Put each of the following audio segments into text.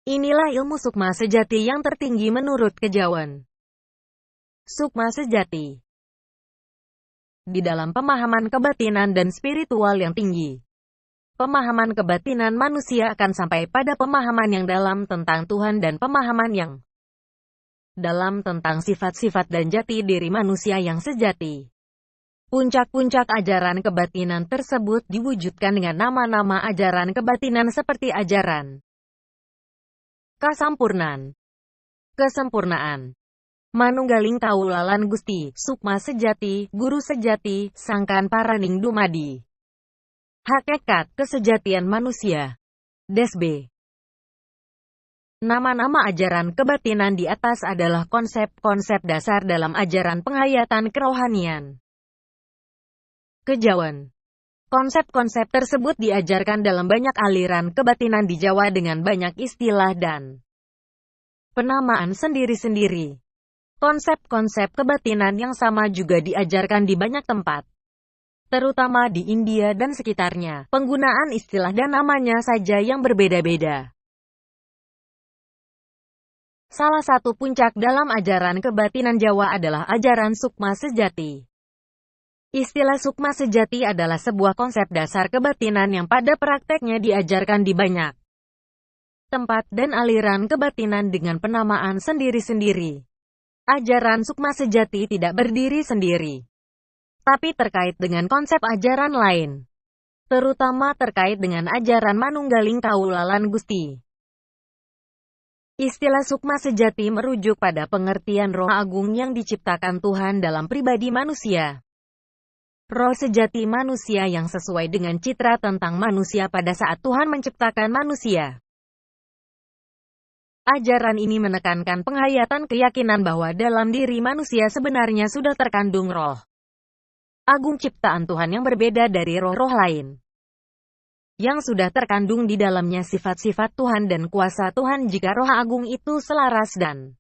Inilah ilmu sukma sejati yang tertinggi menurut kejawen. Sukma sejati. Di dalam pemahaman kebatinan dan spiritual yang tinggi, pemahaman kebatinan manusia akan sampai pada pemahaman yang dalam tentang Tuhan dan pemahaman yang dalam tentang sifat-sifat dan jati diri manusia yang sejati. Puncak-puncak ajaran kebatinan tersebut diwujudkan dengan nama-nama ajaran kebatinan seperti ajaran kasampurnan, kesempurnaan, manunggaling kaulalan Gusti, sukma sejati, guru sejati, sangkan paraning dumadi, hakikat kesejatian manusia. Desb. Nama-nama ajaran kebatinan di atas adalah konsep-konsep dasar dalam ajaran penghayatan kerohanian. Kejawen. Konsep-konsep tersebut diajarkan dalam banyak aliran kebatinan di Jawa dengan banyak istilah dan penamaan sendiri-sendiri. Konsep-konsep kebatinan yang sama juga diajarkan di banyak tempat, terutama di India dan sekitarnya. Penggunaan istilah dan namanya saja yang berbeda-beda. Salah satu puncak dalam ajaran kebatinan Jawa adalah ajaran sukma sejati. Istilah sukma sejati adalah sebuah konsep dasar kebatinan yang pada prakteknya diajarkan di banyak tempat dan aliran kebatinan dengan penamaan sendiri-sendiri. Ajaran sukma sejati tidak berdiri sendiri, tapi terkait dengan konsep ajaran lain, terutama terkait dengan ajaran manunggaling kaulalan Gusti. Istilah sukma sejati merujuk pada pengertian roh agung yang diciptakan Tuhan dalam pribadi manusia. Roh sejati manusia yang sesuai dengan citra tentang manusia pada saat Tuhan menciptakan manusia. Ajaran ini menekankan penghayatan keyakinan bahwa dalam diri manusia sebenarnya sudah terkandung roh agung ciptaan Tuhan yang berbeda dari roh-roh lain, yang sudah terkandung di dalamnya sifat-sifat Tuhan dan kuasa Tuhan jika roh agung itu selaras dan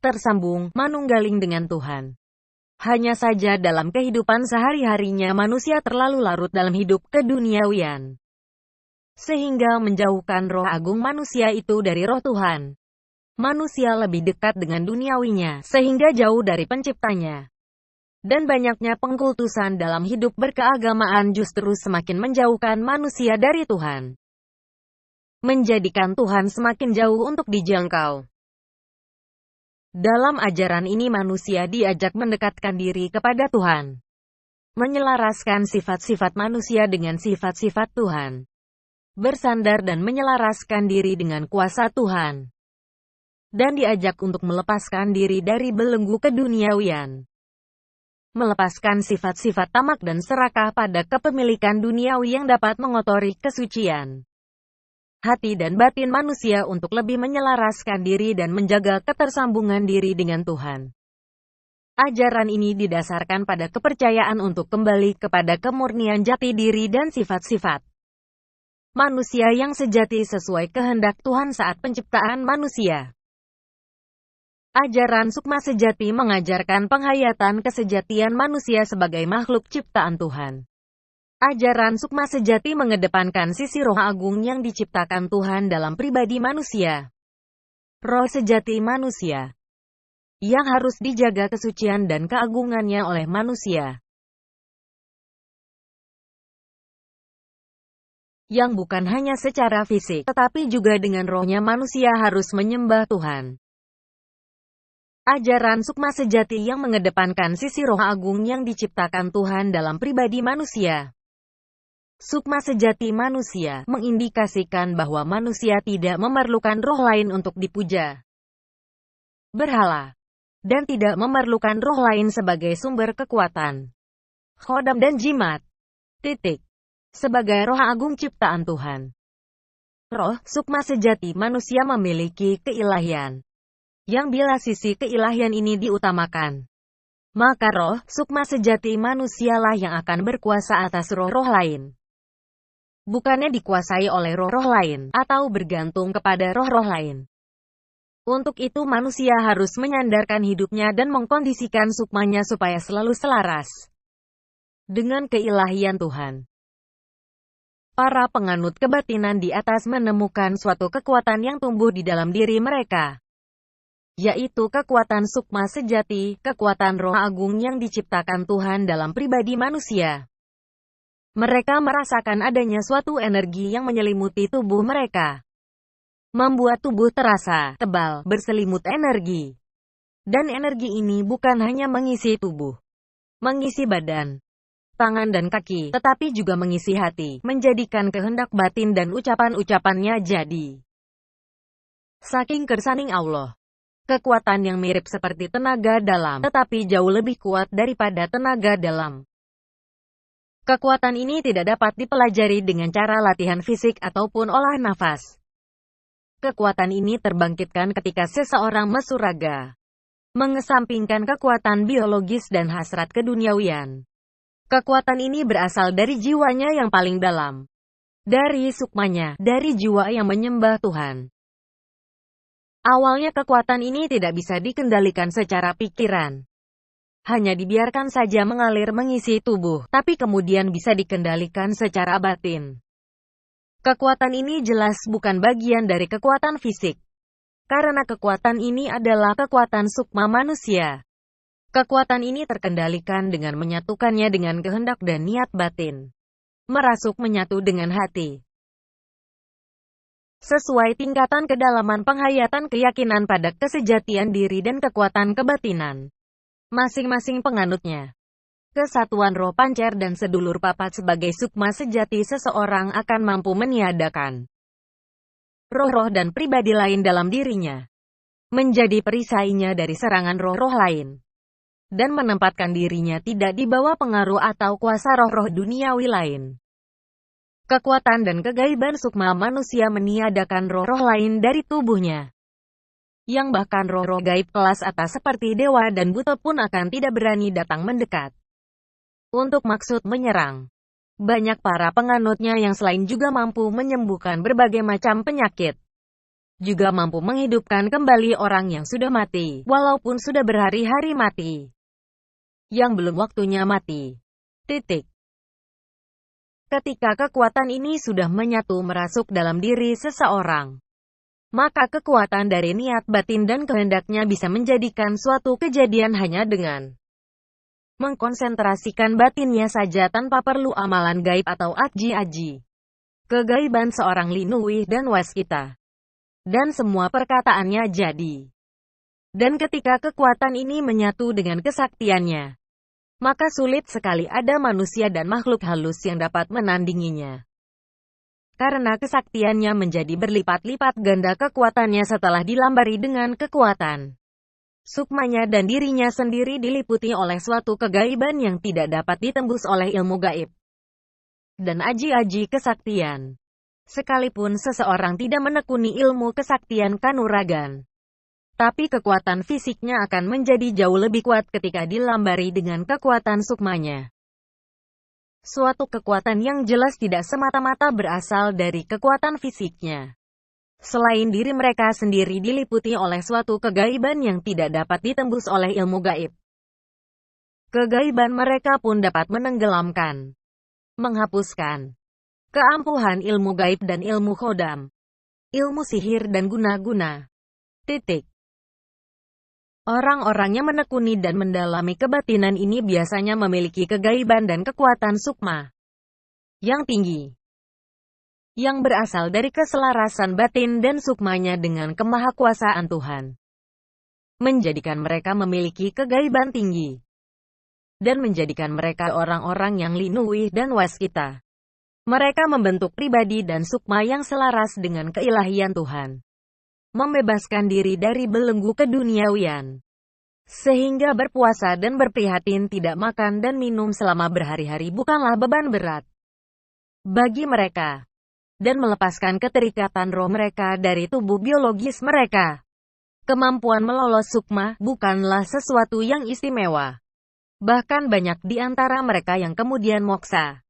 tersambung, manunggaling dengan Tuhan. Hanya saja dalam kehidupan sehari-harinya manusia terlalu larut dalam hidup keduniawian, sehingga menjauhkan roh agung manusia itu dari roh Tuhan. Manusia lebih dekat dengan duniawinya, sehingga jauh dari penciptanya. Dan banyaknya pengkultusan dalam hidup berkeagamaan justru semakin menjauhkan manusia dari Tuhan, menjadikan Tuhan semakin jauh untuk dijangkau. Dalam ajaran ini manusia diajak mendekatkan diri kepada Tuhan, menyelaraskan sifat-sifat manusia dengan sifat-sifat Tuhan, bersandar dan menyelaraskan diri dengan kuasa Tuhan, dan diajak untuk melepaskan diri dari belenggu keduniawian, melepaskan sifat-sifat tamak dan serakah pada kepemilikan duniawi yang dapat mengotori kesucian hati dan batin manusia untuk lebih menyelaraskan diri dan menjaga ketersambungan diri dengan Tuhan. Ajaran ini didasarkan pada kepercayaan untuk kembali kepada kemurnian jati diri dan sifat-sifat manusia yang sejati sesuai kehendak Tuhan saat penciptaan manusia. Ajaran sukma sejati mengajarkan penghayatan kesejatian manusia sebagai makhluk ciptaan Tuhan. Ajaran sukma sejati mengedepankan sisi roh agung yang diciptakan Tuhan dalam pribadi manusia. Roh sejati manusia yang harus dijaga kesucian dan keagungannya oleh manusia, yang bukan hanya secara fisik, tetapi juga dengan rohnya manusia harus menyembah Tuhan. Ajaran sukma sejati yang mengedepankan sisi roh agung yang diciptakan Tuhan dalam pribadi manusia. Sukma sejati manusia mengindikasikan bahwa manusia tidak memerlukan roh lain untuk dipuja, berhala, dan tidak memerlukan roh lain sebagai sumber kekuatan, khodam dan jimat. Sebagai roh agung ciptaan Tuhan. Roh, sukma sejati manusia memiliki keilahian, yang bila sisi keilahian ini diutamakan, maka roh, sukma sejati manusialah yang akan berkuasa atas roh-roh lain. Bukannya dikuasai oleh roh-roh lain, atau bergantung kepada roh-roh lain. Untuk itu manusia harus menyandarkan hidupnya dan mengkondisikan sukmanya supaya selalu selaras dengan keilahian Tuhan. Para penganut kebatinan di atas menemukan suatu kekuatan yang tumbuh di dalam diri mereka, yaitu kekuatan sukma sejati, kekuatan roh agung yang diciptakan Tuhan dalam pribadi manusia. Mereka merasakan adanya suatu energi yang menyelimuti tubuh mereka, membuat tubuh terasa tebal, berselimut energi. Dan energi ini bukan hanya mengisi tubuh, mengisi badan, tangan dan kaki, tetapi juga mengisi hati, menjadikan kehendak batin dan ucapan-ucapannya jadi. Saking kersaning Allah, kekuatan yang mirip seperti tenaga dalam, tetapi jauh lebih kuat daripada tenaga dalam. Kekuatan ini tidak dapat dipelajari dengan cara latihan fisik ataupun olah nafas. Kekuatan ini terbangkitkan ketika seseorang mesuraga, mengesampingkan kekuatan biologis dan hasrat keduniawian. Kekuatan ini berasal dari jiwanya yang paling dalam, dari sukmanya, dari jiwa yang menyembah Tuhan. Awalnya kekuatan ini tidak bisa dikendalikan secara pikiran, hanya dibiarkan saja mengalir mengisi tubuh, tapi kemudian bisa dikendalikan secara batin. Kekuatan ini jelas bukan bagian dari kekuatan fisik, karena kekuatan ini adalah kekuatan sukma manusia. Kekuatan ini terkendalikan dengan menyatukannya dengan kehendak dan niat batin, merasuk menyatu dengan hati. Sesuai tingkatan kedalaman penghayatan keyakinan pada kesejatian diri dan kekuatan kebatinan masing-masing penganutnya. Kesatuan roh pancer dan sedulur papat sebagai sukma sejati seseorang akan mampu meniadakan roh-roh dan pribadi lain dalam dirinya, menjadi perisainya dari serangan roh-roh lain, dan menempatkan dirinya tidak di bawah pengaruh atau kuasa roh-roh duniawi lain. Kekuatan dan kegaiban sukma manusia meniadakan roh-roh lain dari tubuhnya, yang bahkan roh-roh gaib kelas atas seperti dewa dan buta pun akan tidak berani datang mendekat untuk maksud menyerang. Banyak para penganutnya yang selain juga mampu menyembuhkan berbagai macam penyakit, juga mampu menghidupkan kembali orang yang sudah mati, walaupun sudah berhari-hari mati, yang belum waktunya mati. Ketika kekuatan ini sudah menyatu merasuk dalam diri seseorang, maka kekuatan dari niat batin dan kehendaknya bisa menjadikan suatu kejadian hanya dengan mengkonsentrasikan batinnya saja tanpa perlu amalan gaib atau aji-aji. Kegaiban seorang Linuwih dan Waskita, dan semua perkataannya jadi. Dan ketika kekuatan ini menyatu dengan kesaktiannya, maka sulit sekali ada manusia dan makhluk halus yang dapat menandinginya. Karena kesaktiannya menjadi berlipat-lipat ganda kekuatannya setelah dilambari dengan kekuatan sukmanya dan dirinya sendiri diliputi oleh suatu kegaiban yang tidak dapat ditembus oleh ilmu gaib dan aji-aji kesaktian. Sekalipun seseorang tidak menekuni ilmu kesaktian kanuragan, tapi kekuatan fisiknya akan menjadi jauh lebih kuat ketika dilambari dengan kekuatan sukmanya. Suatu kekuatan yang jelas tidak semata-mata berasal dari kekuatan fisiknya. Selain diri mereka sendiri diliputi oleh suatu kegaiban yang tidak dapat ditembus oleh ilmu gaib. Kegaiban mereka pun dapat menenggelamkan, menghapuskan keampuhan ilmu gaib dan ilmu khodam, ilmu sihir dan guna-guna. Orang-orang yang menekuni dan mendalami kebatinan ini biasanya memiliki kegaiban dan kekuatan sukma yang tinggi, yang berasal dari keselarasan batin dan sukmanya dengan kemahakuasaan Tuhan, menjadikan mereka memiliki kegaiban tinggi, dan menjadikan mereka orang-orang yang Linuwih dan Waskita. Mereka membentuk pribadi dan sukma yang selaras dengan keilahian Tuhan, membebaskan diri dari belenggu keduniawian, sehingga berpuasa dan berprihatin tidak makan dan minum selama berhari-hari bukanlah beban berat bagi mereka, dan melepaskan keterikatan roh mereka dari tubuh biologis mereka. Kemampuan melolos sukma bukanlah sesuatu yang istimewa. Bahkan banyak di antara mereka yang kemudian moksa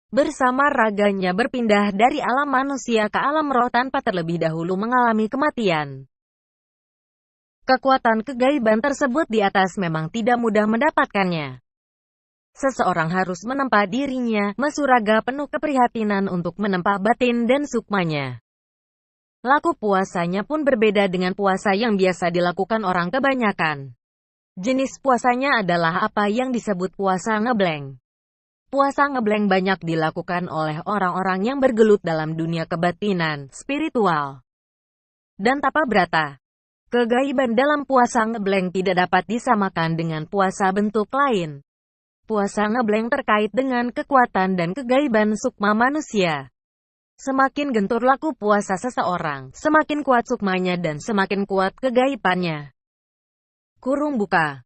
bersama raganya berpindah dari alam manusia ke alam roh tanpa terlebih dahulu mengalami kematian. Kekuatan kegaiban tersebut di atas memang tidak mudah mendapatkannya. seseorang harus menempa dirinya, mesuraga penuh keprihatinan untuk menempa batin dan sukmanya. Laku puasanya pun berbeda dengan puasa yang biasa dilakukan orang kebanyakan. Jenis puasanya adalah apa yang disebut puasa ngeblank. Puasa ngeblank banyak dilakukan oleh orang-orang yang bergelut dalam dunia kebatinan, spiritual, dan tapa brata. Kegaiban dalam puasa ngeblank tidak dapat disamakan dengan puasa bentuk lain. Puasa ngeblank terkait dengan kekuatan dan kegaiban sukma manusia. Semakin gentur laku puasa seseorang, semakin kuat sukmanya dan semakin kuat kegaibannya. Kurung buka.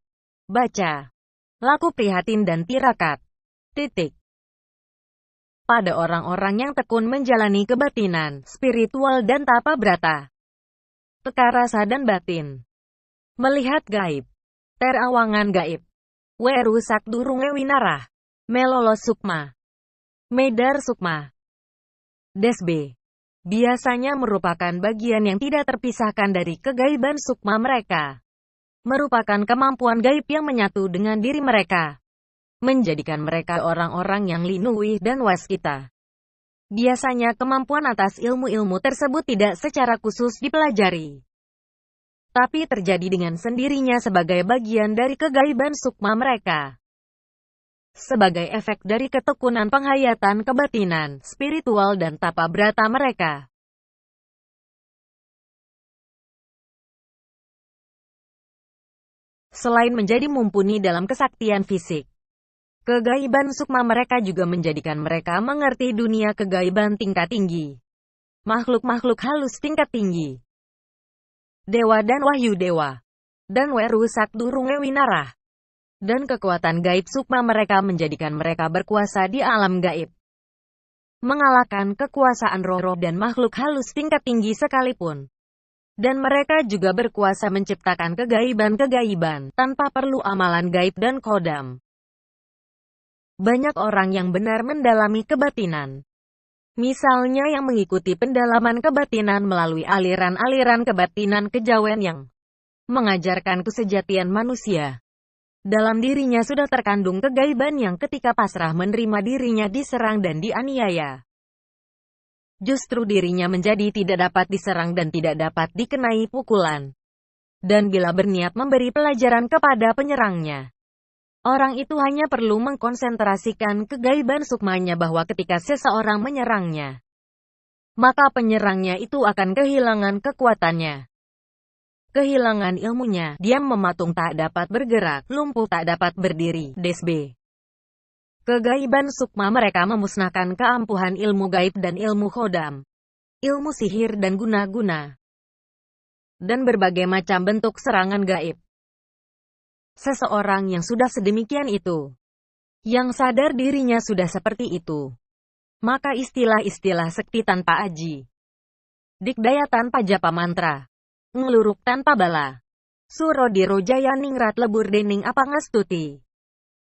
Baca. Laku prihatin dan tirakat. Titik. Pada orang-orang yang tekun menjalani kebatinan, spiritual dan tapa brata. Teka rasa dan batin. Melihat gaib. Terawangan gaib. Weru sak durunge winarah. Melolos sukma. Medar sukma. Desbe. Biasanya merupakan bagian yang tidak terpisahkan dari kegaiban sukma mereka. Merupakan kemampuan gaib yang menyatu dengan diri mereka. Menjadikan mereka orang-orang yang linuwih dan waskita. Biasanya kemampuan atas ilmu-ilmu tersebut tidak secara khusus dipelajari, tapi terjadi dengan sendirinya sebagai bagian dari kegaiban sukma mereka. Sebagai efek dari ketekunan penghayatan kebatinan, spiritual dan tapa brata mereka. Selain menjadi mumpuni dalam kesaktian fisik, kegaiban sukma mereka juga menjadikan mereka mengerti dunia kegaiban tingkat tinggi. Makhluk-makhluk halus tingkat tinggi. Dewa dan wahyu dewa. Dan weru sak durunge winarah. Dan kekuatan gaib sukma mereka menjadikan mereka berkuasa di alam gaib. Mengalahkan kekuasaan roh-roh dan makhluk halus tingkat tinggi sekalipun. Dan mereka juga berkuasa menciptakan kegaiban-kegaiban, tanpa perlu amalan gaib dan kodam. Banyak orang yang benar mendalami kebatinan. Misalnya yang mengikuti pendalaman kebatinan melalui aliran-aliran kebatinan kejawen yang mengajarkan kesejatian manusia. Dalam dirinya sudah terkandung kegaiban yang ketika pasrah menerima dirinya diserang dan dianiaya. Justru dirinya menjadi tidak dapat diserang dan tidak dapat dikenai pukulan. Dan bila berniat memberi pelajaran kepada penyerangnya, orang itu hanya perlu mengkonsentrasikan kegaiban sukmanya bahwa ketika seseorang menyerangnya, maka penyerangnya itu akan kehilangan kekuatannya. Kehilangan ilmunya, diam mematung tak dapat bergerak, lumpuh tak dapat berdiri, desbe. Kegaiban sukma mereka memusnahkan keampuhan ilmu gaib dan ilmu khodam, ilmu sihir dan guna-guna, dan berbagai macam bentuk serangan gaib. Seseorang yang sudah sedemikian itu, yang sadar dirinya sudah seperti itu, maka istilah-istilah sekti tanpa aji, dikdaya tanpa japa mantra, ngeluruk tanpa bala, suro diro jaya ningrat lebur dening apa ngastuti,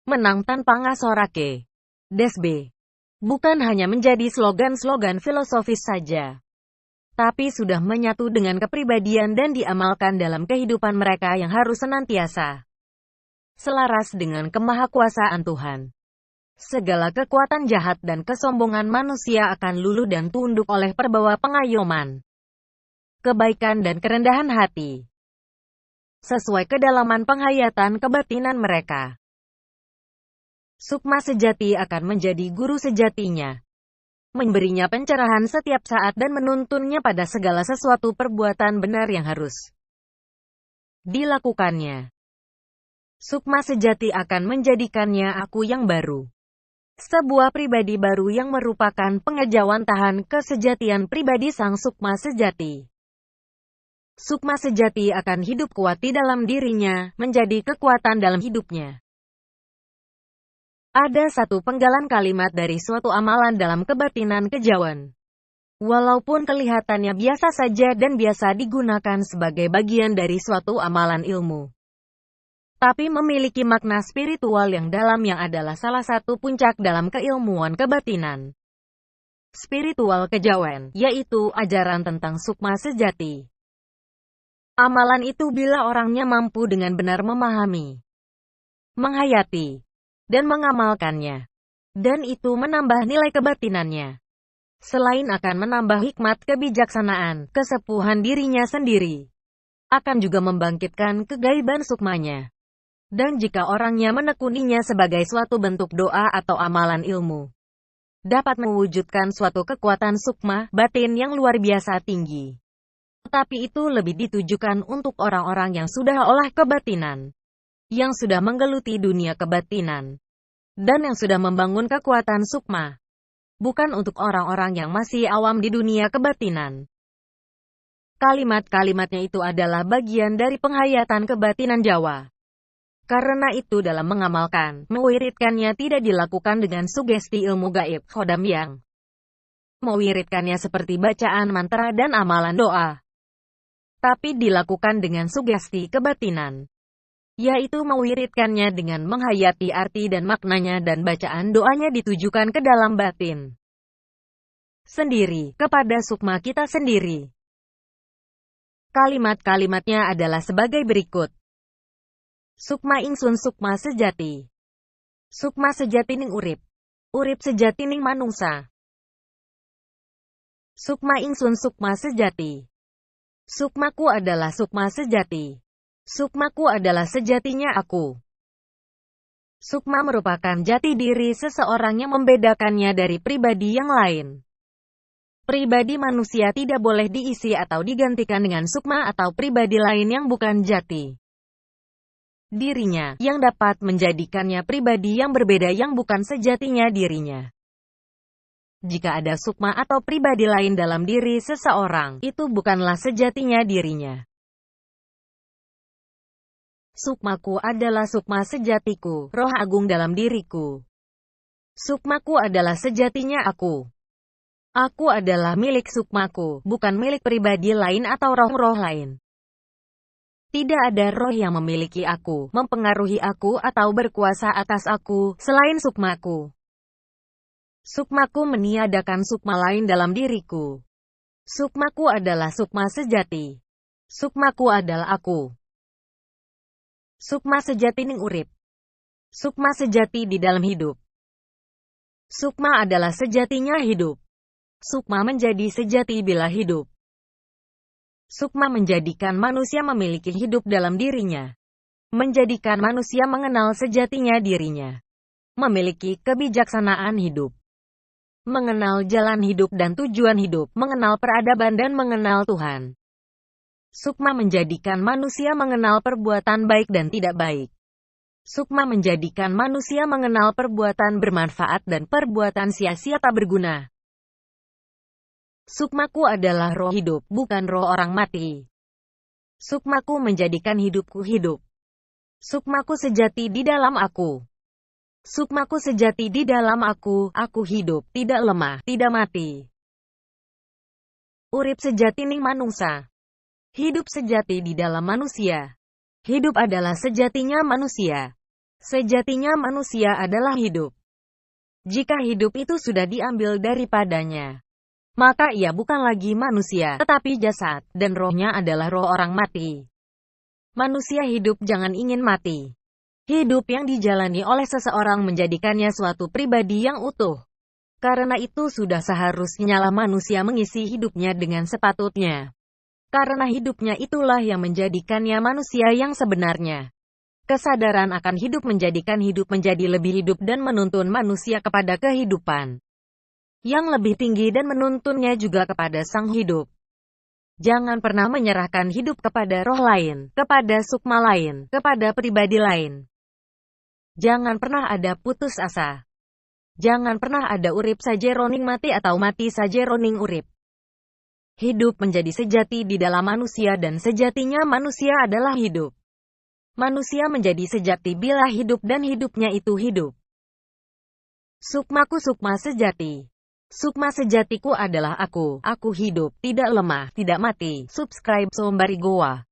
menang tanpa ngasorake, desbe, bukan hanya menjadi slogan-slogan filosofis saja, tapi sudah menyatu dengan kepribadian dan diamalkan dalam kehidupan mereka yang harus senantiasa selaras dengan kemahakuasaan Tuhan. Segala kekuatan jahat dan kesombongan manusia akan luluh dan tunduk oleh perbawa pengayoman, kebaikan dan kerendahan hati, sesuai kedalaman penghayatan kebatinan mereka. Sukma sejati akan menjadi guru sejatinya, memberinya pencerahan setiap saat dan menuntunnya pada segala sesuatu perbuatan benar yang harus dilakukannya. Sukma sejati akan menjadikannya aku yang baru. Sebuah pribadi baru yang merupakan pengejawantahan kesejatian pribadi sang sukma sejati. Sukma sejati akan hidup kuat di dalam dirinya, menjadi kekuatan dalam hidupnya. Ada satu penggalan kalimat dari suatu amalan dalam kebatinan kejawen. Walaupun kelihatannya biasa saja dan biasa digunakan sebagai bagian dari suatu amalan ilmu, tapi memiliki makna spiritual yang dalam yang adalah salah satu puncak dalam keilmuan kebatinan spiritual kejawen, yaitu ajaran tentang sukma sejati. Amalan itu bila orangnya mampu dengan benar memahami, menghayati, dan mengamalkannya. Dan itu menambah nilai kebatinannya. Selain akan menambah hikmat kebijaksanaan, kesepuhan dirinya sendiri, akan juga membangkitkan kegaiban sukmanya. Dan jika orangnya menekuninya sebagai suatu bentuk doa atau amalan ilmu, dapat mewujudkan suatu kekuatan sukma batin yang luar biasa tinggi. Tetapi itu lebih ditujukan untuk orang-orang yang sudah olah kebatinan, yang sudah menggeluti dunia kebatinan, dan yang sudah membangun kekuatan sukma. Bukan untuk orang-orang yang masih awam di dunia kebatinan. Kalimat-kalimatnya itu adalah bagian dari penghayatan kebatinan Jawa. Karena itu dalam mengamalkan, mewiridkannya tidak dilakukan dengan sugesti ilmu gaib, khodam yang mewiridkannya seperti bacaan mantra dan amalan doa. Tapi dilakukan dengan sugesti kebatinan, yaitu mewiridkannya dengan menghayati arti dan maknanya dan bacaan doanya ditujukan ke dalam batin sendiri, kepada sukma kita sendiri. Kalimat-kalimatnya adalah sebagai berikut. Sukma ingsun sukma sejati. Sukma sejati ning urip. Urip sejati ning manungsa. Sukma ingsun sukma sejati. Sukmaku adalah sukma sejati. Sukmaku adalah sejatinya aku. Sukma merupakan jati diri seseorang yang membedakannya dari pribadi yang lain. Pribadi manusia tidak boleh diisi atau digantikan dengan sukma atau pribadi lain yang bukan jati dirinya, yang dapat menjadikannya pribadi yang berbeda yang bukan sejatinya dirinya. Jika ada sukma atau pribadi lain dalam diri seseorang, itu bukanlah sejatinya dirinya. Sukmaku adalah sukma sejatiku, roh agung dalam diriku. Sukmaku adalah sejatinya aku. Aku adalah milik sukmaku, bukan milik pribadi lain atau roh-roh lain. Tidak ada roh yang memiliki aku, mempengaruhi aku atau berkuasa atas aku, selain sukmaku. Sukmaku meniadakan sukma lain dalam diriku. Sukmaku adalah sukma sejati. Sukmaku adalah aku. Sukma sejati ning urip. Sukma sejati di dalam hidup. Sukma adalah sejatinya hidup. Sukma menjadi sejati bila hidup. Sukma menjadikan manusia memiliki hidup dalam dirinya. Menjadikan manusia mengenal sejatinya dirinya. Memiliki kebijaksanaan hidup. Mengenal jalan hidup dan tujuan hidup. Mengenal peradaban dan mengenal Tuhan. Sukma menjadikan manusia mengenal perbuatan baik dan tidak baik. Sukma menjadikan manusia mengenal perbuatan bermanfaat dan perbuatan sia-sia tak berguna. Sukmaku adalah roh hidup, bukan roh orang mati. Sukmaku menjadikan hidupku hidup. Sukmaku sejati di dalam aku. Sukmaku sejati di dalam aku hidup, tidak lemah, tidak mati. Urip sejati ning manungsa. Hidup sejati di dalam manusia. Hidup adalah sejatinya manusia. Sejatinya manusia adalah hidup. Jika hidup itu sudah diambil daripadanya, maka ia bukan lagi manusia, tetapi jasad, dan rohnya adalah roh orang mati. Manusia hidup jangan ingin mati. Hidup yang dijalani oleh seseorang menjadikannya suatu pribadi yang utuh. Karena itu sudah seharusnya manusia mengisi hidupnya dengan sepatutnya. Karena hidupnya itulah yang menjadikannya manusia yang sebenarnya. Kesadaran akan hidup menjadikan hidup menjadi lebih hidup dan menuntun manusia kepada kehidupan yang lebih tinggi dan menuntunnya juga kepada sang hidup. Jangan pernah menyerahkan hidup kepada roh lain, kepada sukma lain, kepada pribadi lain. Jangan pernah ada putus asa. Jangan pernah ada urip saja roning mati atau mati saja roning urip. Hidup menjadi sejati di dalam manusia dan sejatinya manusia adalah hidup. Manusia menjadi sejati bila hidup dan hidupnya itu hidup. Sukmaku sukma sejati. Sukma sejatiku adalah aku hidup, tidak lemah, tidak mati. Subscribe Sombari Goa.